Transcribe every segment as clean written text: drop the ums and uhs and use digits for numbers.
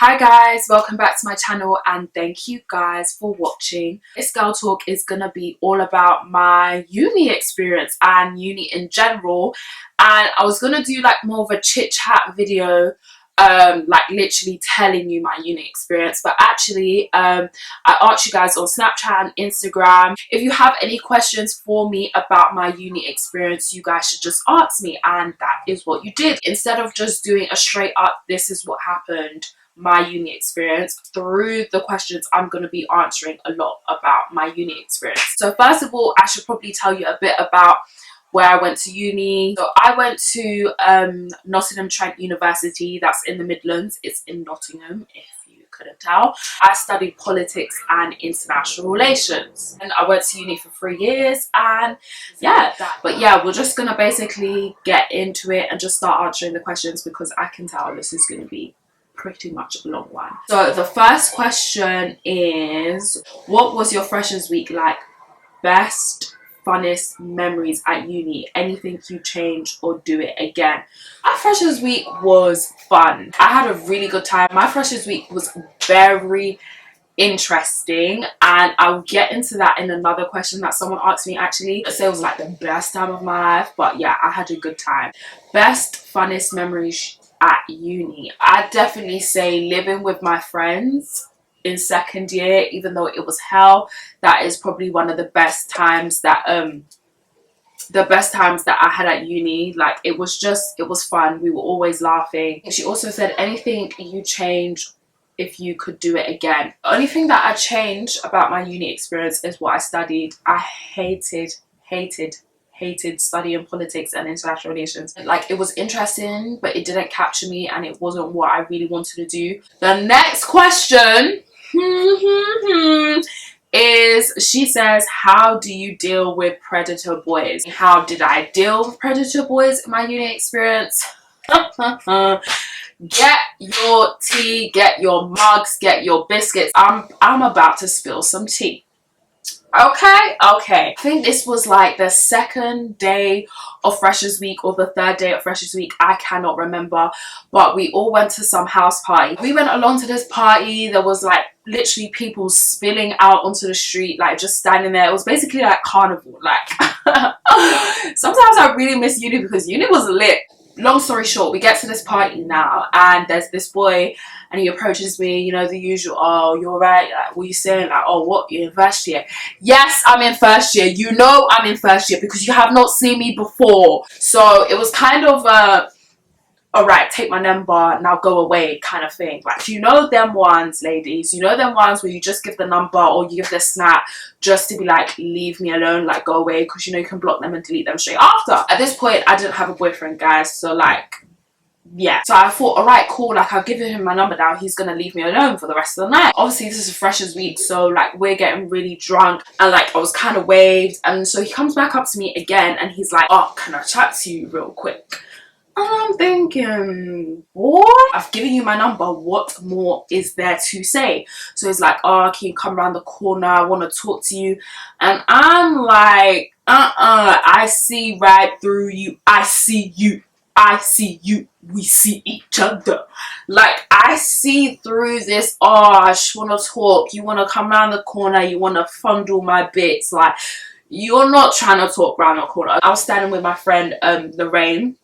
Hi guys, welcome back to my channel and thank you guys for watching. This girl talk is gonna be all about my uni experience and uni in general, and I was gonna do like more of a chit chat video, like literally telling you my uni experience, but actually I asked you guys on Snapchat and Instagram if you have any questions for me about my uni experience. You guys should just ask me, and that is what you did. Instead of just doing a straight up this is what happened, my uni experience, through the questions I'm going to be answering a lot about my uni experience. So first of all, I should probably tell you a bit about where I went to uni. So I went to Nottingham Trent University, that's in the Midlands. It's in Nottingham, if you couldn't tell. I studied politics and international relations, and I went to uni for 3 years, and yeah, but yeah, we're just gonna basically get into it and just start answering the questions, because I can tell this is going to be pretty much a long one. So the first question is, what was your freshers week like? Best, funnest memories at uni, anything you change or do it again? My freshers week was fun. I had a really good time. My freshers week was very interesting, and I'll get into that in another question that someone asked me actually. So it was like the best time of my life, but yeah, I had a good time. Best, funnest memories at uni, I'd definitely say living with my friends in second year, even though it was hell. That is probably one of the best times that I had at uni. Like, it was fun. We were always laughing. She also said, anything you change if you could do it again? The only thing that I changed about my uni experience is what I studied. I hated studying politics and international relations. Like, it was interesting, but it didn't capture me, and it wasn't what I really wanted to do. The next question is, she says, how do you deal with predator boys? How did I deal with predator boys in my uni experience? Get your tea, get your mugs, get your biscuits. I'm about to spill some tea. Okay. I think this was like the second day of freshers week or the third day of freshers week, I cannot remember, but we all went to some house party. We went along to this party. There was like literally people spilling out onto the street, like just standing there. It was basically like carnival. Like sometimes I really miss uni, because uni was lit. Long story short, we get to this party now, and there's this boy, and he approaches me, you know, the usual, oh, you're right, like, what are you saying? Like, oh, what, you're in first year? Yes, I'm in first year. You know I'm in first year because you have not seen me before. So it was kind of all right, take my number, now go away kind of thing. Like, you know them ones, ladies, you know them ones where you just give the number or you give the snap just to be like, leave me alone, like, go away, because you know you can block them and delete them straight after. At this point, I didn't have a boyfriend, guys, so like, yeah. So I thought, all right, cool, like, I've given him my number now, he's gonna leave me alone for the rest of the night. Obviously, this is a freshers week, so like, we're getting really drunk, and like, I was kind of waved, and so he comes back up to me again, and he's like, oh, can I chat to you real quick? I'm thinking, what? I've given you my number, what more is there to say? So he's like, oh, can you come around the corner, I want to talk to you. And I'm like, I see right through you. I see you, we see each other. Like, I see through this. Oh, I just want to talk. You want to come around the corner, you want to fondle my bits. Like, you're not trying to talk around the corner. I was standing with my friend Lorraine.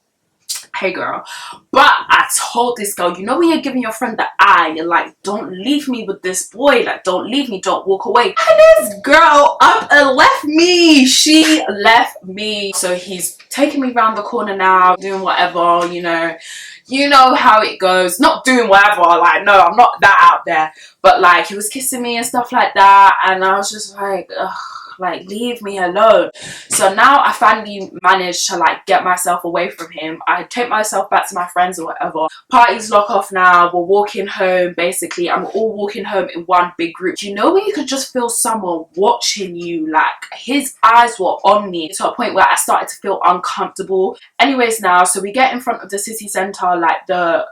Hey girl. But I told this girl, you know when you're giving your friend the eye, you're like, don't leave me with this boy, like, don't leave me, don't walk away. And this girl up and left me. She left me. So he's taking me around the corner now, doing whatever, you know how it goes. Not doing whatever, like, no, I'm not that out there, but like, he was kissing me and stuff like that, and I was just like, ugh, like, leave me alone. So now I finally managed to like get myself away from him. I take myself back to my friends or whatever. Parties lock off now, we're walking home. Basically, I'm all walking home in one big group. You know when you could just feel someone watching you? Like, his eyes were on me to a point where I started to feel uncomfortable. Anyways, now, so we get in front of the city centre, like the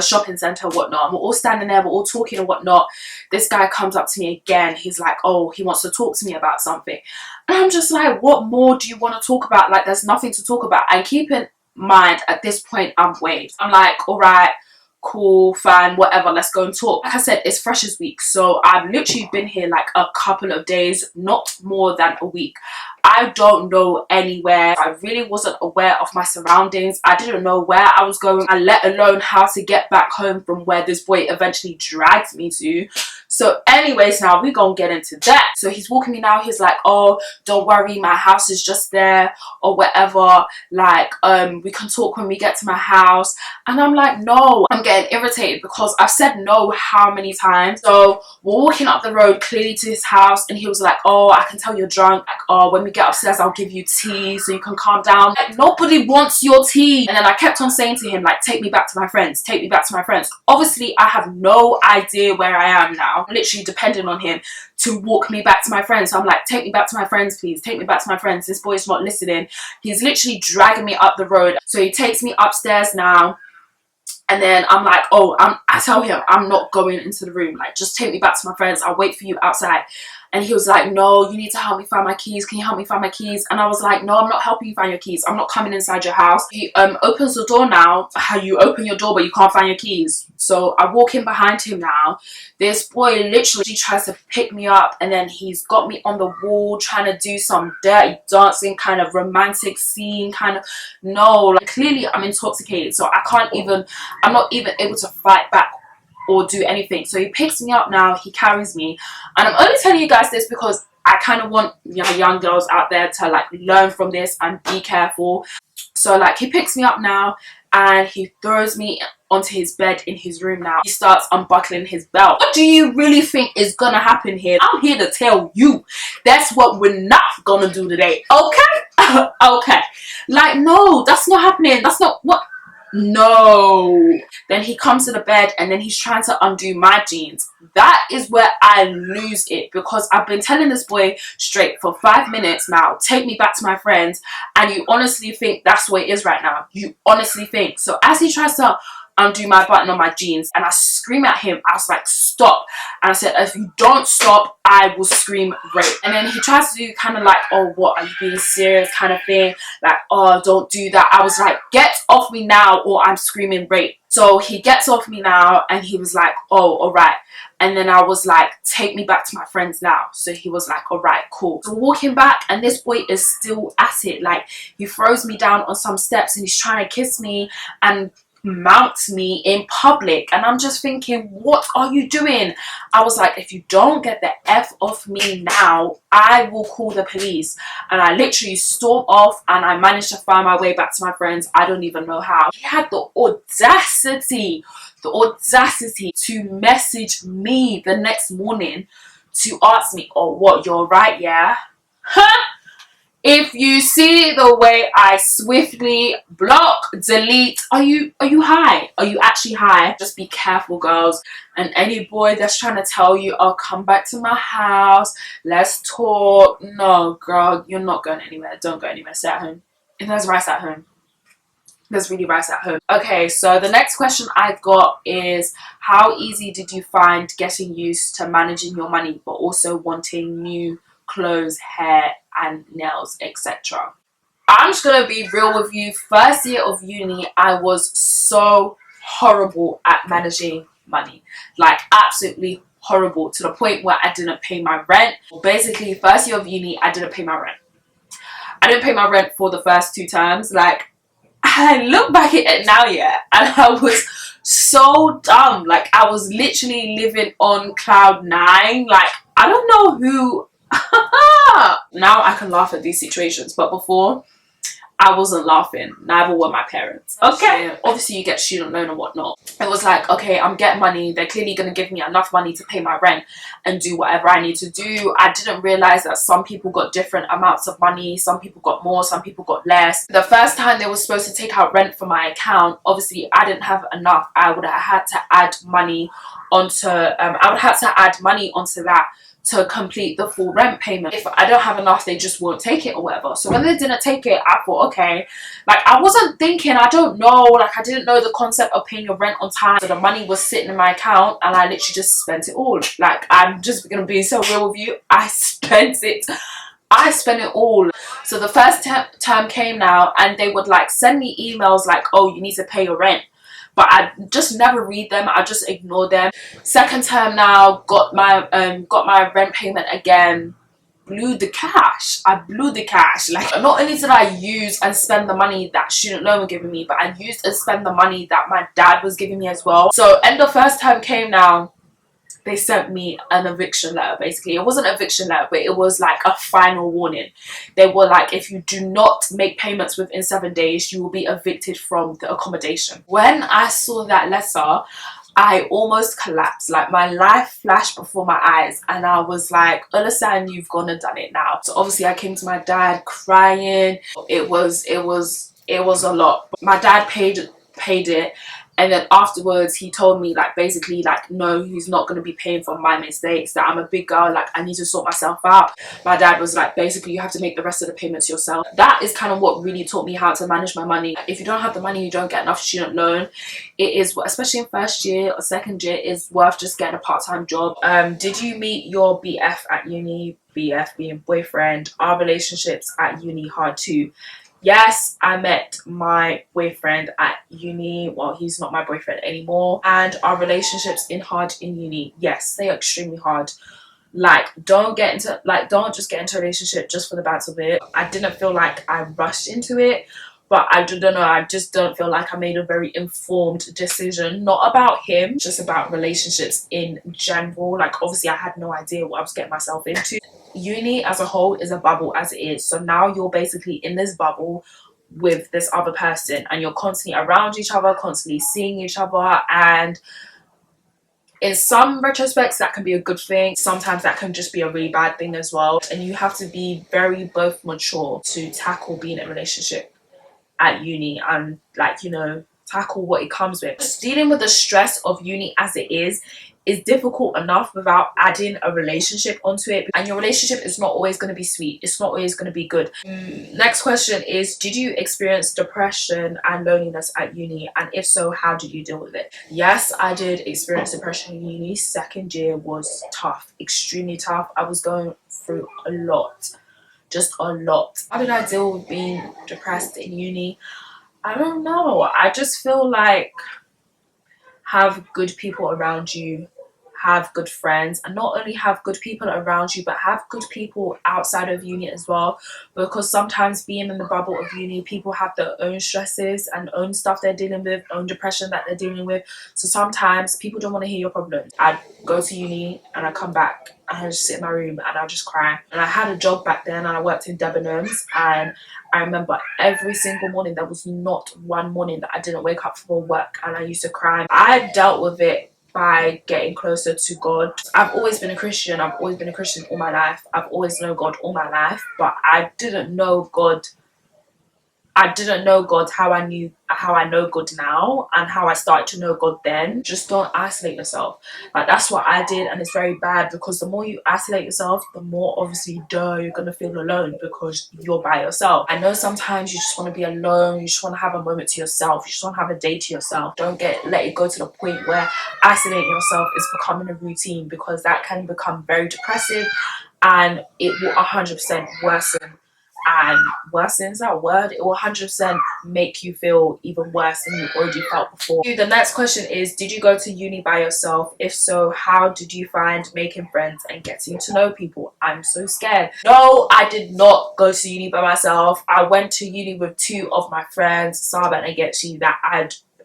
shopping centre, whatnot, and we're all standing there, we're all talking and whatnot. This guy comes up to me again. He's like, oh, he wants to talk to me about something, and I'm just like, what more do you want to talk about? Like, there's nothing to talk about. And keep in mind, at this point, I'm waved. I'm like, all right, cool, fine, whatever, let's go and talk. Like I said, it's Freshers Week, so I've literally been here like a couple of days, not more than a week. I don't know anywhere. I really wasn't aware of my surroundings. I didn't know where I was going, and let alone how to get back home from where this boy eventually dragged me to. So anyways, now we're gonna get into that. So he's walking me now, he's like, oh, don't worry, my house is just there, or whatever, like we can talk when we get to my house. And I'm like, no. I'm getting irritated because I've said no how many times. So we're walking up the road clearly to his house, and he was like, oh, I can tell you're drunk, like, oh, when we get upstairs I'll give you tea so you can calm down. Like, nobody wants your tea. And then I kept on saying to him, like, take me back to my friends, take me back to my friends. Obviously I have no idea where I am now. I'm literally depending on him to walk me back to my friends. So I'm like, take me back to my friends, please, take me back to my friends. This boy's not listening. He's literally dragging me up the road. So he takes me upstairs now, and then I'm like, oh, I tell him I'm not going into the room, like, just take me back to my friends, I'll wait for you outside. And he was like, no, you need to help me find my keys. Can you help me find my keys? And I was like, no, I'm not helping you find your keys. I'm not coming inside your house. He opens the door now. How you open your door but you can't find your keys. So I walk in behind him now. This boy literally tries to pick me up, and then he's got me on the wall trying to do some dirty dancing kind of romantic scene kind of. No, like, clearly I'm intoxicated, so I'm not even able to fight back or do anything. So he picks me up now, he carries me, and I'm only telling you guys this because I kind of want, you know, young girls out there to like learn from this and be careful. So like, he picks me up now and he throws me onto his bed in his room now. He starts unbuckling his belt. What do you really think is gonna happen here? I'm here to tell you that's what we're not gonna do today, okay? Okay, like, no, that's not happening. That's not what. No. Then he comes to the bed and then he's trying to undo my jeans. That is where I lose it, because I've been telling this boy straight for 5 minutes now, take me back to my friends, and you honestly think that's what it is right now? You honestly think? So as he tries to undo my button on my jeans, and I scream at him, I was like, stop. And I said, if you don't stop, I will scream rape. And then he tries to do kind of like, oh, what, are you being serious kind of thing, like, oh, don't do that. I was like, get off me now or I'm screaming rape. So he gets off me now and he was like, oh, all right. And then I was like, take me back to my friends now. So he was like, all right, cool. So walking back, and this boy is still at it. Like, he throws me down on some steps and he's trying to kiss me and mounts me in public, and I'm just thinking, what are you doing? I was like, if you don't get the F off me now, I will call the police. And I literally stormed off, and I managed to find my way back to my friends. I don't even know how. He had the audacity to message me the next morning to ask me, oh, what, you're right, yeah? Huh? If you see the way I swiftly block, delete, are you high? Are you actually high? Just be careful, girls. And any boy that's trying to tell you, oh, come back to my house, let's talk. No, girl, you're not going anywhere. Don't go anywhere. Stay at home. If there's rice at home, there's really rice at home. Okay, so the next question I got is, how easy did you find getting used to managing your money but also wanting new clothes, hair and nails, etc.? I'm just gonna be real with you. First year of uni, I was so horrible at managing money, like absolutely horrible, to the point where I didn't pay my rent. Basically, first year of uni, I didn't pay my rent. I didn't pay my rent for the first 2 terms. Like, I look back at it now, yeah, and I was so dumb. Like, I was literally living on cloud 9. Like, I don't know who. Now I can laugh at these situations, but before I wasn't laughing. Neither were my parents. Okay, so, obviously you get student loan and whatnot. It was like, okay, I'm getting money, they're clearly going to give me enough money to pay my rent and do whatever I need to do. I didn't realize that some people got different amounts of money. Some people got more, some people got less. The first time they were supposed to take out rent from my account, obviously I didn't have enough. I would have had to add money onto that to complete the full rent payment. If I don't have enough, they just won't take it or whatever. So when they didn't take it, I thought, okay, like, I wasn't thinking, I don't know, like, I didn't know the concept of paying your rent on time. So the money was sitting in my account and I literally just spent it all. Like, I'm just gonna be so real with you, I spent it all. So the first term came now, and they would like send me emails like, oh, you need to pay your rent. but I just never read them. I just ignore them. Second term now, got my rent payment again. Blew the cash. I blew the cash. Like, not only did I use and spend the money that student loan were giving me, but I used and spend the money that my dad was giving me as well. So end of first term came now. They sent me an eviction letter. Basically, it wasn't an eviction letter, but it was like a final warning. They were like, if you do not make payments within 7 days, you will be evicted from the accommodation. When I saw that letter, I almost collapsed. Like, my life flashed before my eyes, and I was like, Ulasan, you've gone and done it now. So obviously I came to my dad crying. It was a lot. My dad paid it, and then afterwards he told me, like, basically, like, no, he's not going to be paying for my mistakes, that I'm a big girl, like, I need to sort myself out. My dad was like, basically, you have to make the rest of the payments yourself. That is kind of what really taught me how to manage my money. If you don't have the money, you don't get enough student loan, it is, especially in first year or second year, it's worth just getting a part-time job. Did you meet your BF at uni? BF being boyfriend. Our relationships at uni hard too. Yes, I met my boyfriend at uni. Well, he's not my boyfriend anymore. And our relationships hard in uni. Yes, they are extremely hard. Like, don't just get into a relationship just for the bad of it. I didn't feel like I rushed into it, but I don't know, I just don't feel like I made a very informed decision. Not about him, just about relationships in general. Like, obviously I had no idea what I was getting myself into. Uni as a whole is a bubble as it is. So now you're basically in this bubble with this other person, and you're constantly around each other, constantly seeing each other, and in some retrospects that can be a good thing. Sometimes that can just be a really bad thing as well, and you have to be very both mature to tackle being in a relationship at uni, and, like, you know, tackle what it comes with. Just dealing with the stress of uni as it is difficult enough without adding a relationship onto it, and your relationship is not always going to be sweet, it's not always going to be good. Next question is, did you experience depression and loneliness at uni, and if so, how did you deal with it? Yes, I did experience depression in uni. Second year was tough, extremely tough. I was going through a lot, just a lot. How did I deal with being depressed in uni? I don't know. I just feel like have good people around you, have good friends, and not only have good people around you, but have good people outside of uni as well, because sometimes being in the bubble of uni, people have their own stresses and own stuff they're dealing with, own depression that they're dealing with. So sometimes people don't want to hear your problems. I'd go to uni and I come back and I just sit in my room and I just cry. And I had a job back then, and I worked in Debenhams, and I remember every single morning, there was not one morning that I didn't wake up for work and I used to cry. I dealt with it by getting closer to God. I've always been a Christian. I've always been a Christian all my life. I've always known God all my life, but I didn't know God how I know God now, and how I started to know God then. Just don't isolate yourself. Like, that's what I did, and it's very bad, because the more you isolate yourself, the more, obviously, you're gonna feel alone because you're by yourself. I know sometimes you just want to be alone, you just want to have a moment to yourself, you just want to have a day to yourself. Don't let it go to the point where isolating yourself is becoming a routine, because that can become very depressive, and it will 100% worsen. And worsen, is that a word? It will 100% make you feel even worse than you already felt before. The next question is, did you go to uni by yourself? If so, how did you find making friends and getting to know people? I'm so scared. No, I did not go to uni by myself. I went to uni with two of my friends, Saba and Agechi, that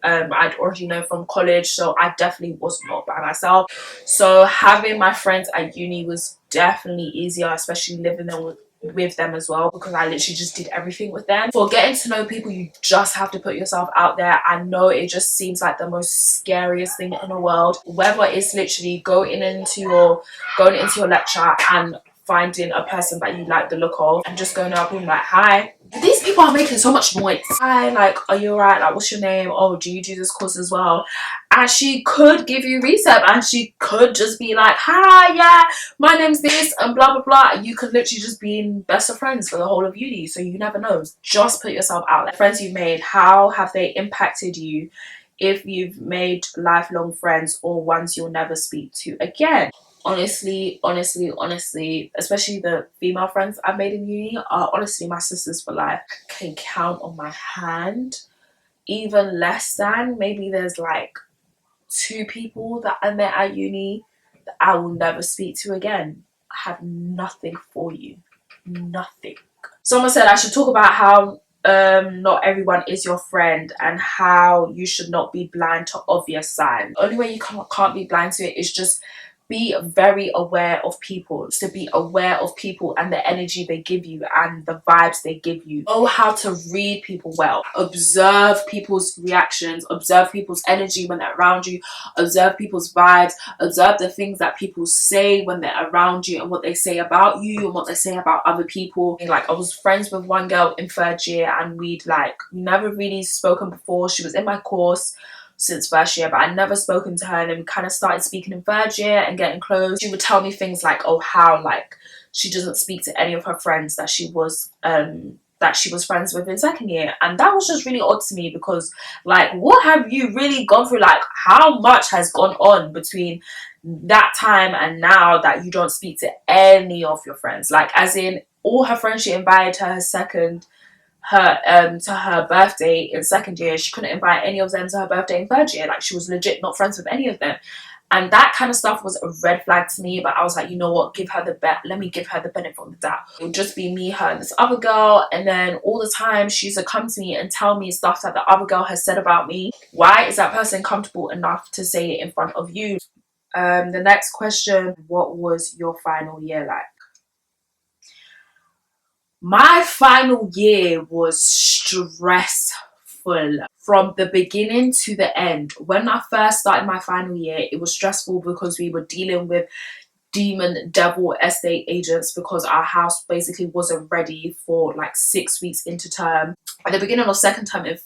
I'd already known from college, so I definitely was not by myself. So having my friends at uni was definitely easier, especially living there with them as well, because I literally just did everything with them. For getting to know people, you just have to put yourself out there. I know it just seems like the most scariest thing in the world, whether it's literally going into your lecture and finding a person that you like the look of and just going up and like, hi, these people are making so much noise. Hi, like, are you alright? Like, what's your name? Oh, do you do this course as well? And she could give you research, and she could just be like, hi, yeah, my name's this, and blah blah blah. You could literally just be in best of friends for the whole of uni. So you never know. Just put yourself out there. Friends you've made, how have they impacted you? If you've made lifelong friends or ones you'll never speak to again. Honestly, especially the female friends I've made in uni are honestly my sisters for life. I can count on my hand even less than, maybe there's like 2 people that I met at uni that I will never speak to again. I have nothing for you. Nothing. Someone said I should talk about how not everyone is your friend and how you should not be blind to obvious signs. The only way you can't be blind to it is just be very aware of people. To be aware of people and the energy they give you and the vibes they give you. Know how to read people well. Observe people's reactions. Observe people's energy when they're around you. Observe people's vibes. Observe the things that people say when they're around you and what they say about you and what they say about other people. Like, I was friends with one girl in 3rd year and we'd like never really spoken before. She was in my course since 1st year, but I'd never spoken to her, and then we kind of started speaking in 3rd year and getting close. She would tell me things like, oh, how like she doesn't speak to any of her friends that she was friends with in 2nd year. And that was just really odd to me, because like, what have you really gone through? Like, how much has gone on between that time and now that you don't speak to any of your friends? Like, as in, all her friends she invited to her birthday in 2nd year, she couldn't invite any of them to her birthday in 3rd year. Like, she was legit not friends with any of them. And that kind of stuff was a red flag to me. But I was like, you know what, let me give her the benefit of the doubt. It would just be me, her, and this other girl. And then all the time she used to come to me and tell me stuff that the other girl has said about me. Why is that person comfortable enough to say it in front of you? The next question: what was your final year like? My final year was stressful from the beginning to the end. When I first started my final year, it was stressful because we were dealing with demon devil estate agents, because our house basically wasn't ready for like 6 weeks into term. At the beginning of 2nd term in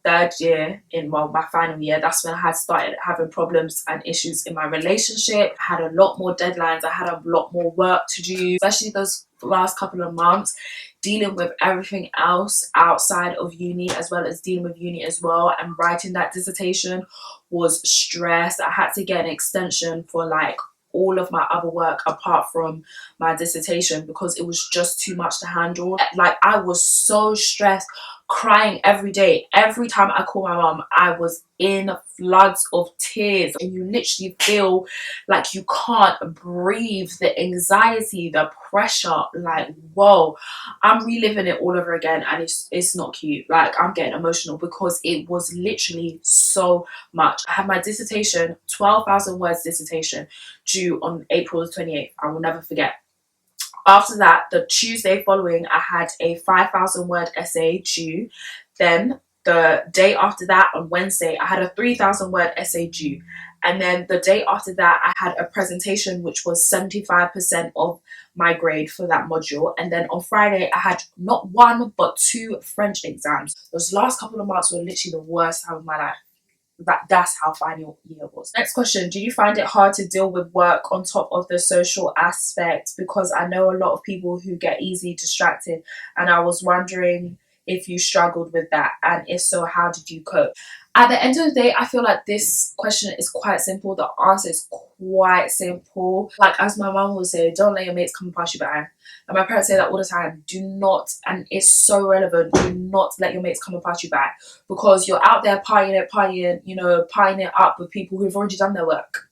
3rd year, in my final year, that's when I had started having problems and issues in my relationship. I had a lot more deadlines, I had a lot more work to do, especially those last couple of months, dealing with everything else outside of uni, as well as dealing with uni as well. And writing that dissertation was stress. I had to get an extension for like all of my other work apart from my dissertation, because it was just too much to handle. Like, I was so stressed, crying every day. Every time I called my mom, I was in floods of tears, and you literally feel like you can't breathe. The anxiety, the pressure, like, whoa, I'm reliving it all over again, and it's not cute. Like, I'm getting emotional because it was literally so much. I had my dissertation, 12,000 words dissertation, due on April the 28th. I will never forget. After that, the Tuesday following, I had a 5,000 word essay due. Then the day after that, on Wednesday, I had a 3,000 word essay due. And then the day after that, I had a presentation which was 75% of my grade for that module. And then on Friday, I had not 1 but 2 French exams. Those last couple of months were literally the worst time of my life. That's how final year was. Next question: do you find it hard to deal with work on top of the social aspect? Because I know a lot of people who get easily distracted, and I was wondering if you struggled with that, and if so, how did you cope? At the end of the day, I feel like this question is quite simple. The answer is quite simple. Like, as my mum would say, don't let your mates come and pass you by. And my parents say that all the time. Do not, and it's so relevant, do not let your mates come and pass you by, because you're out there partying it up with people who've already done their work.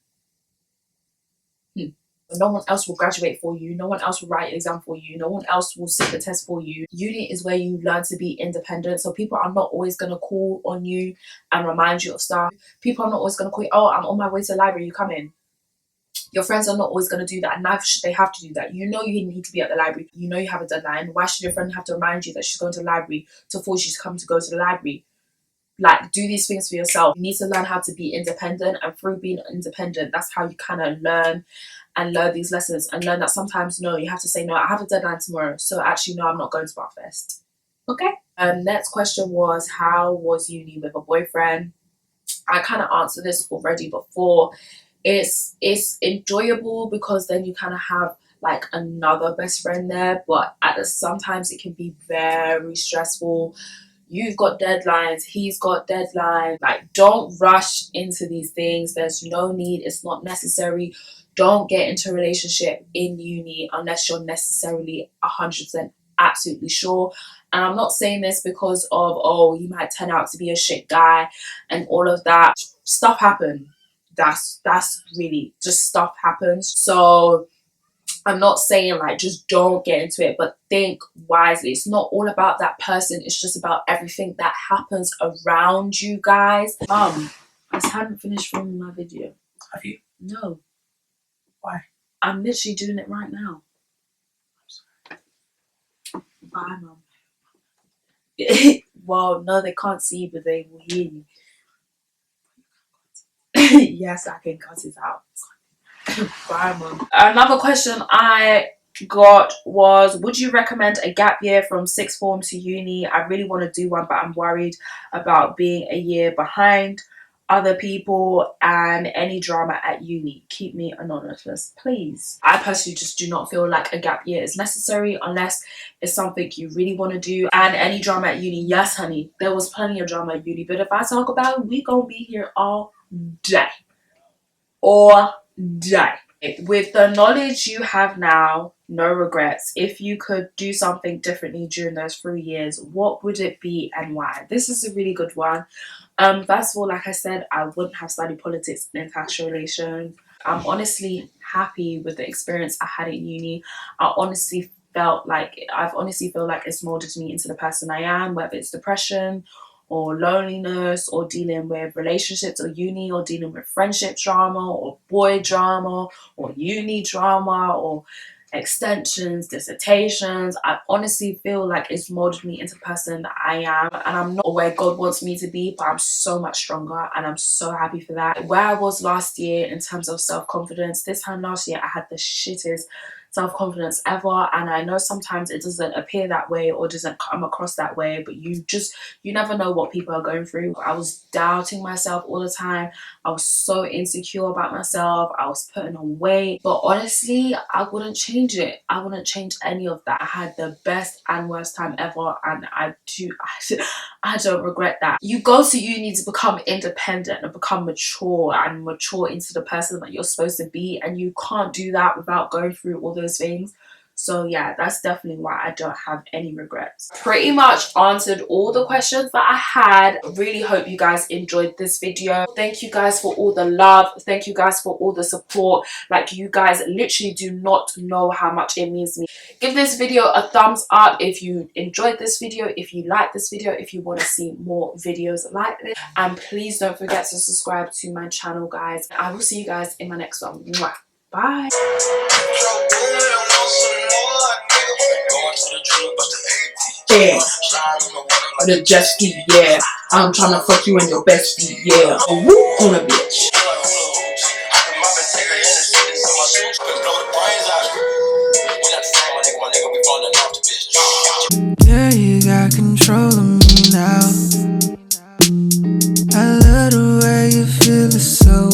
No one else will graduate for you. No one else will write an exam for you. No one else will sit the test for you. Uni is where you learn to be independent. So people are not always going to call on you and remind you of stuff. People are not always going to call you, oh, I'm on my way to the library, you come in. Your friends are not always going to do that, and neither should they have to do that. You know you need to be at the library. You know you have a deadline. Why should your friend have to remind you that she's going to the library to force you to go to the library? Like, do these things for yourself. You need to learn how to be independent, and through being independent, that's how you kind of learn these lessons, and learn that sometimes, no, you have to say, no, I have a deadline tomorrow, so actually, no, I'm not going to Barfest. Okay. Next question was, how was uni with a boyfriend? I kind of answered this already before. It's enjoyable because then you kind of have like another best friend there, but sometimes it can be very stressful. You've got deadlines, he's got deadlines. Like, don't rush into these things. There's no need, it's not necessary. Don't get into a relationship in uni unless you're necessarily 100% absolutely sure. And I'm not saying this because of, oh, you might turn out to be a shit guy and all of that. Stuff happens. That's really just stuff happens. So I'm not saying like just don't get into it, but think wisely. It's not all about that person, it's just about everything that happens around you guys. I just hadn't finished filming my video. Have you? No. Why? I'm literally doing it right now. Bye, Mum. Well, no, they can't see, but they will hear you. Yes, I can cut it out. Bye, Mum. Another question I got was, would you recommend a gap year from sixth form to uni? I really want to do one, but I'm worried about being a year behind other people and any drama at uni. Keep me anonymous, please. I personally just do not feel like a gap year is necessary unless it's something you really want to do. And any drama at uni, yes honey, there was plenty of drama at uni, but if I talk about it, we gonna be here all day. All day. With the knowledge you have now, no regrets. If you could do something differently during those 3 years, what would it be and why? This is a really good one. First of all, like I said, I wouldn't have studied politics and international relations. I'm honestly happy with the experience I had in uni. I've honestly felt like it's molded me into the person I am, whether it's depression or loneliness or dealing with relationships or uni or dealing with friendship drama or boy drama or uni drama or extensions, dissertations. I honestly feel like it's molded me into the person that I am, and I'm not where God wants me to be, but I'm so much stronger and I'm so happy for that. Where I was last year in terms of self-confidence, this time last year I had the shittest self-confidence ever, and I know sometimes it doesn't appear that way or doesn't come across that way, but you never know what people are going through. I was doubting myself all the time. I was so insecure about myself. I was putting on weight, but honestly I wouldn't change it. I wouldn't change any of that. I had the best and worst time ever, and I don't regret that. You go to uni to become independent and become mature and mature into the person that you're supposed to be, and you can't do that without going through all those things. So yeah, that's definitely why I don't have any regrets. Pretty much answered all the questions that I had. Really hope you guys enjoyed this video. Thank you guys for all the love. Thank you guys for all the support. Like, you guys literally do not know how much it means to me. Give this video a thumbs up if you enjoyed this video, if you like this video, if you want to see more videos like this. And please don't forget to subscribe to my channel, guys. I will see you guys in my next one. Mwah. Bye. Yeah, the jet ski, yeah. I'm tryna fuck you and your bestie, yeah. A whoop on a bitch. Yeah, you got control of